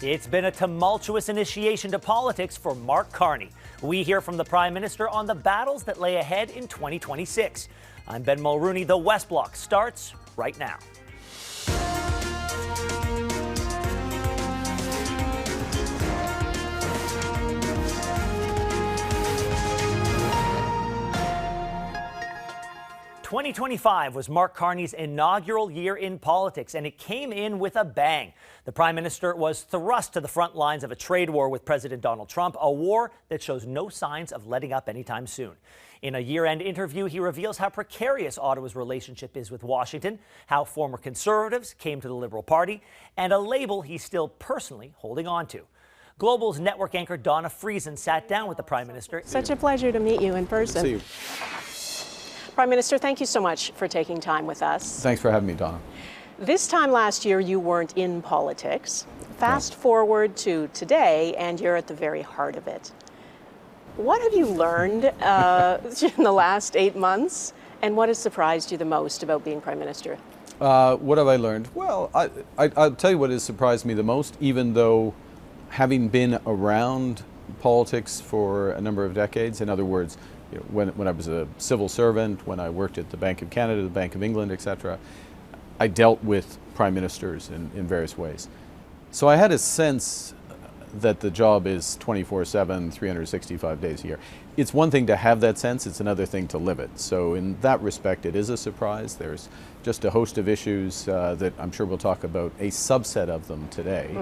It's been a tumultuous initiation to politics for Mark Carney. We hear from the Prime Minister on the battles that lay ahead in 2026. I'm Ben Mulrooney. The West Block starts right now. "2025 was Mark Carney's inaugural year in politics, and it came in with a bang. The Prime Minister was thrust to the front lines of a trade war with President Donald Trump, a war that shows no signs of letting up anytime soon. In a year-end interview, he reveals how precarious Ottawa's relationship is with Washington, how former Conservatives came to the Liberal Party, and a label he's still personally holding on to. Global's network anchor Dawna Friesen sat down with the Prime Minister. Such a pleasure to meet you in person. See you. Prime Minister, thank you so much for taking time with us. Thanks for having me, Donna. This time last year, you weren't in politics. Fast forward to today, and you're at the very heart of it. What have you learned in the last 8 months, and what has surprised you the most about being Prime Minister? What have I learned? Well, I'll tell you what has surprised me the most, even though having been around politics for a number of decades, in other words, when I was a civil servant, when I worked at the Bank of Canada, the Bank of England, etc., I dealt with prime ministers in various ways. So I had a sense that the job is 24/7, 365 days a year. It's one thing to have that sense, it's another thing to live it. So in that respect, it is a surprise. There's just a host of issues that I'm sure we'll talk about, a subset of them today,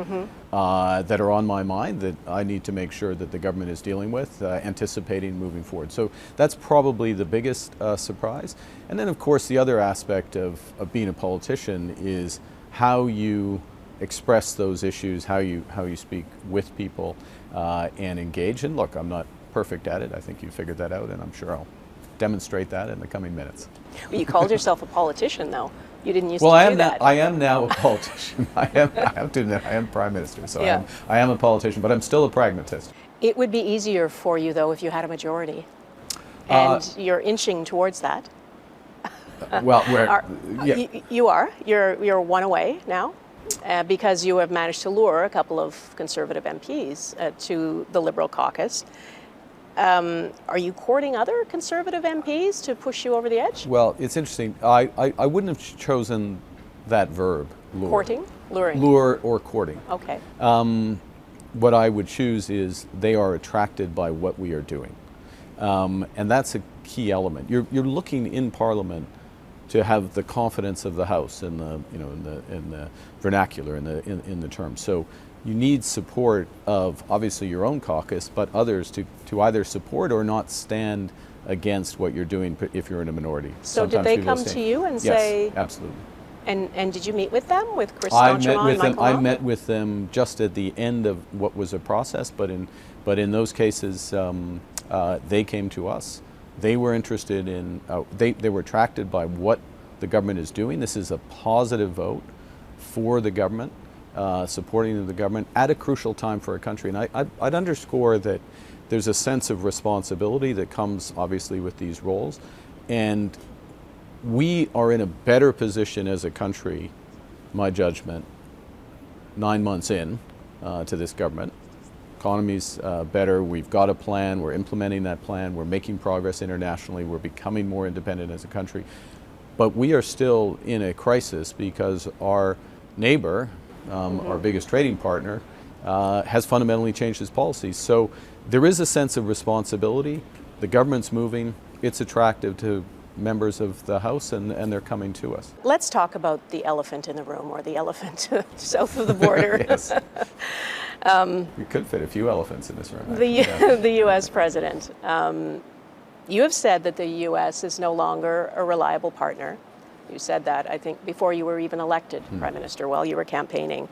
that are on my mind that I need to make sure that the government is dealing with, anticipating moving forward. So that's probably the biggest surprise. And then of course the other aspect of being a politician is how you express those issues, how you speak with people and engage. And look, I'm not perfect at it. I think you figured that out, and I'm sure I'll demonstrate that in the coming minutes. Well, you called yourself a politician, though. You didn't used to do that. I am now a politician. I have to admit, I am Prime Minister, so yeah. I am a politician, but I'm still a pragmatist. It would be easier for you, though, if you had a majority. And you're inching towards that. Well, you are. You're one away now. Because you have managed to lure a couple of Conservative MPs to the Liberal caucus. Are you courting other Conservative MPs to push you over the edge? Well, it's interesting. I wouldn't have chosen that verb, lure. Courting? Luring? Lure or courting. Okay. What I would choose is they are attracted by what we are doing. And that's a key element. You're looking in Parliament to have the confidence of the House in the in the vernacular, in the term. So you need support of obviously your own caucus, but others to either support or not stand against what you're doing if you're in a minority. So Sometimes did they come to you and say? Yes, absolutely. And did you meet with them, with Chris D'Entremont and Michael Long? I met with them just at the end of what was a process, but in those cases they came to us. They were interested in, they were attracted by what the government is doing. This is a positive vote for the government, supporting the government at a crucial time for our country. And I'd underscore that there's a sense of responsibility that comes obviously with these roles. And we are in a better position as a country, my judgment, 9 months in to this government. Economy's better, we've got a plan, we're implementing that plan, we're making progress internationally, we're becoming more independent as a country. But we are still in a crisis because our neighbor, our biggest trading partner, has fundamentally changed his policies. So there is a sense of responsibility. The government's moving, it's attractive to members of the House, and they're coming to us. Let's talk about the elephant in the room, or the elephant south of the border. Yes. You could fit a few elephants in this room. The U.S. president. You have said that the U.S. is no longer a reliable partner. You said that, I think, before you were even elected Prime Minister, while you were campaigning,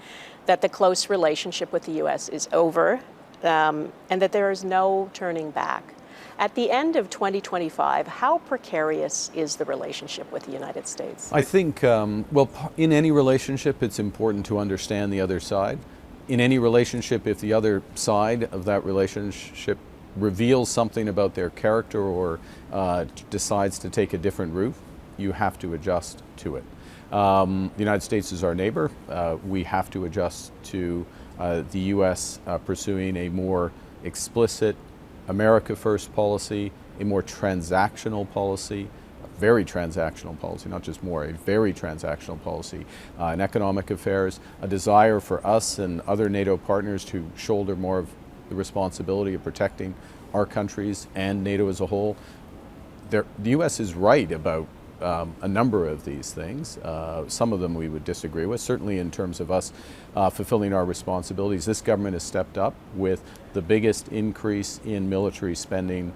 that the close relationship with the U.S. is over, and that there is no turning back. At the end of 2025, how precarious is the relationship with the United States? I think, well, in any relationship, it's important to understand the other side. In any relationship, if the other side of that relationship reveals something about their character or decides to take a different route, you have to adjust to it. The United States is our neighbor. We have to adjust to the U.S. Pursuing a more explicit America First policy, a more transactional policy, a very transactional policy, not just more, a very transactional policy in economic affairs, a desire for us and other NATO partners to shoulder more of the responsibility of protecting our countries and NATO as a whole. The U.S. is right about a number of these things. Some of them we would disagree with, certainly in terms of us fulfilling our responsibilities. This government has stepped up with the biggest increase in military spending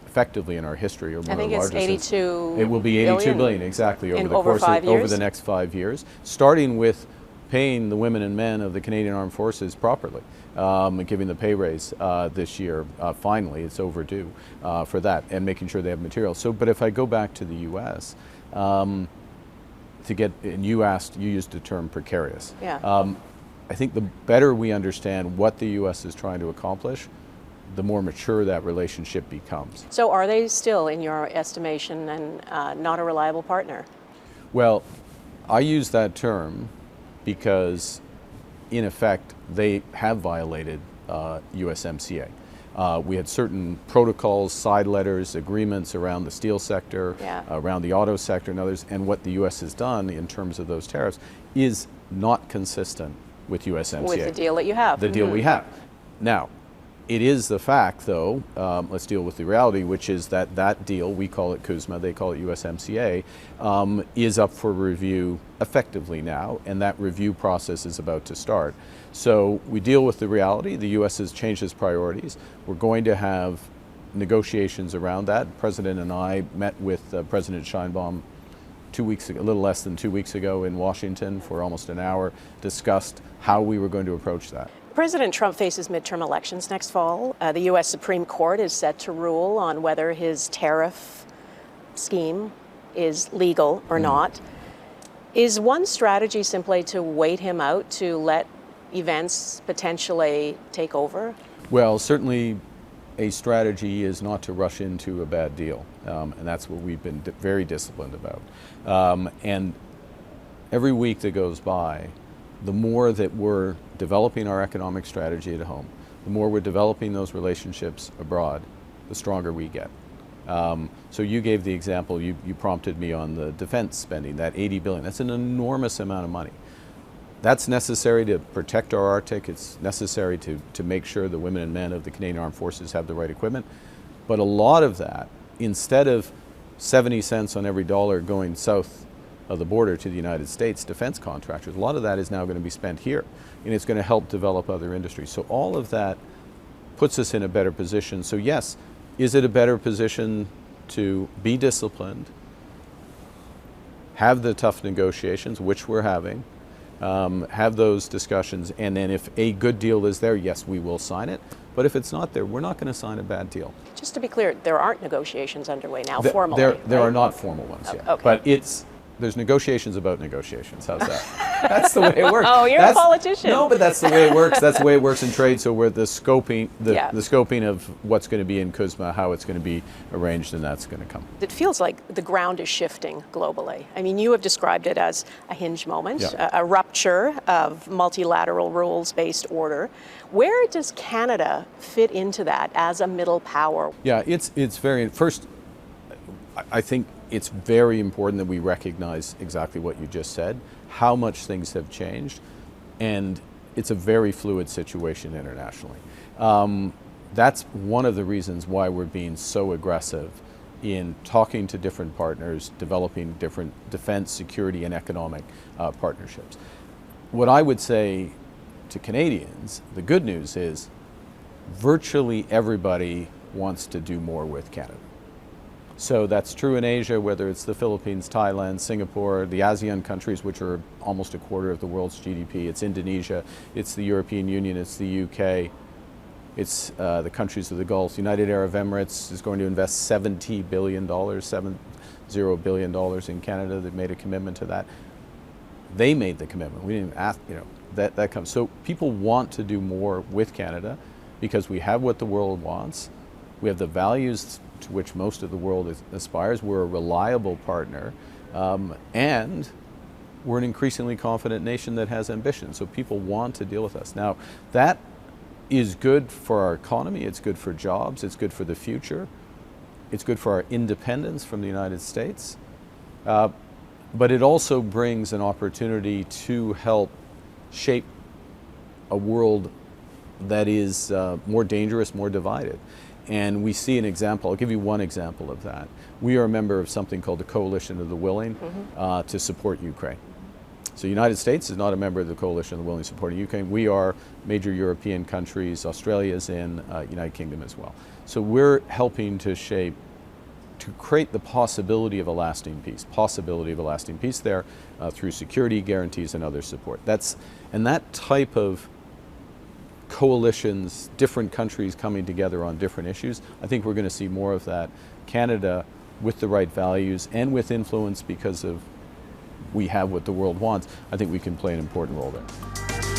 effectively in our history, or one I think of the it's largest. 82 It will be 82 billion exactly over the course of, over the next 5 years, starting with paying the women and men of the Canadian Armed Forces properly, and giving the pay raise this year. Finally, it's overdue for that, and making sure they have material. So, but if I go back to the U.S., to get, and you used the term precarious. Yeah. I think the better we understand what the U.S. is trying to accomplish, the more mature that relationship becomes. So are they still, in your estimation, and not a reliable partner? Well, I use that term because, in effect, they have violated USMCA. We had certain protocols, side letters, agreements around the steel sector, around the auto sector and others, and what the U.S. has done in terms of those tariffs is not consistent with USMCA. With the deal that you have. The deal we have. Now, it is the fact, though, let's deal with the reality, which is that that deal, we call it CUSMA, they call it USMCA, is up for review effectively now, and that review process is about to start. So we deal with the reality. The U.S. has changed its priorities. We're going to have negotiations around that. The President and I met with President Sheinbaum 2 weeks ago, a little less than 2 weeks ago in Washington for almost an hour, discussed how we were going to approach that. President Trump faces midterm elections next fall. The U.S. Supreme Court is set to rule on whether his tariff scheme is legal or not. Is one strategy simply to wait him out, to let events potentially take over? Well, certainly a strategy is not to rush into a bad deal, and that's what we've been very disciplined about. And every week that goes by, the more that we're developing our economic strategy at home, the more we're developing those relationships abroad, the stronger we get. So you gave the example, you prompted me on the defense spending, that $80 billion. That's an enormous amount of money. That's necessary to protect our Arctic. It's necessary to make sure the women and men of the Canadian Armed Forces have the right equipment. But a lot of that, instead of 70 cents on every dollar going south of the border to the United States defense contractors, a lot of that is now going to be spent here, and it's going to help develop other industries. So all of that puts us in a better position. So yes, is it a better position to be disciplined, have the tough negotiations, which we're having, have those discussions, and then if a good deal is there, yes, we will sign it. But if it's not there, we're not going to sign a bad deal. Just to be clear, there aren't negotiations underway now formally. There are not formal ones yet. Okay. But there's negotiations about negotiations. How's that? That's the way it works. Oh, you're a politician. No, but that's the way it works. That's the way it works in trade. So we're the scoping of what's going to be in CUSMA, how it's going to be arranged, and that's going to come. It feels like the ground is shifting globally. I mean, you have described it as a hinge moment, a rupture of multilateral rules-based order. Where does Canada fit into that as a middle power? Yeah, it's very, first, I think it's very important that we recognize exactly what you just said, how much things have changed, and it's a very fluid situation internationally. That's one of the reasons why we're being so aggressive in talking to different partners, developing different defense, security, and economic partnerships. What I would say to Canadians, the good news is virtually everybody wants to do more with Canada. So that's true in Asia, whether it's the Philippines, Thailand, Singapore, the ASEAN countries, which are almost a quarter of the world's GDP. It's Indonesia, it's the European Union, it's the UK, it's the countries of the Gulf. United Arab Emirates is going to invest $70 billion, $70 billion in Canada. They've made a commitment to that. They made the commitment. We didn't ask, that comes. So people want to do more with Canada because we have what the world wants. We have the values to which most of the world aspires. We're a reliable partner, and we're an increasingly confident nation that has ambition. So people want to deal with us. Now, that is good for our economy, it's good for jobs, it's good for the future, it's good for our independence from the United States. But it also brings an opportunity to help shape a world that is more dangerous, more divided. And we see an example, I'll give you one example of that. We are a member of something called the Coalition of the Willing to support Ukraine. So the United States is not a member of the Coalition of the Willing supporting Ukraine. We are major European countries, Australia's in, United Kingdom as well. So we're helping to shape, to create the possibility of a lasting peace there through security guarantees and other support. And that type of coalitions, different countries coming together on different issues, I think we're going to see more of that. Canada, with the right values and with influence because of we have what the world wants, I think we can play an important role there.